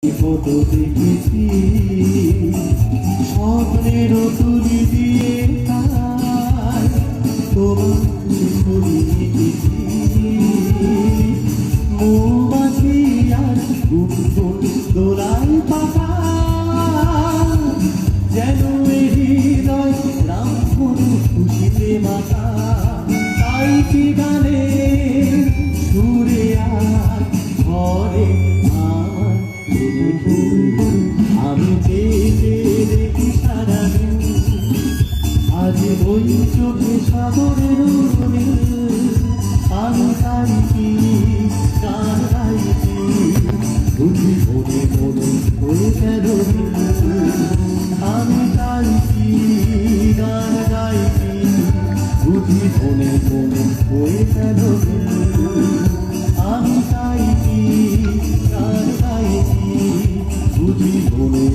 কত দেখেছি স্বপ্নের তুলি দিয়ে তোমার ছবি এঁকেছি মৌমাছি আর গুনগুন দোলায় পাতা যেন হৃদয় রামধনু খুশিতে মাতা তাই কি গানে সুরে আর ঘরে আমি চেয়ে দেখি সারাদিন আজ ওই চোখে সাগরের আমি গাইছি গান গাইছি বুঝি মনে মনে হয়ে গেল আমি গাইছি গান গাইছি বুঝি মনে মনে হয়ে গেল আমি গাইছি গান গাইছি বুঝি মনে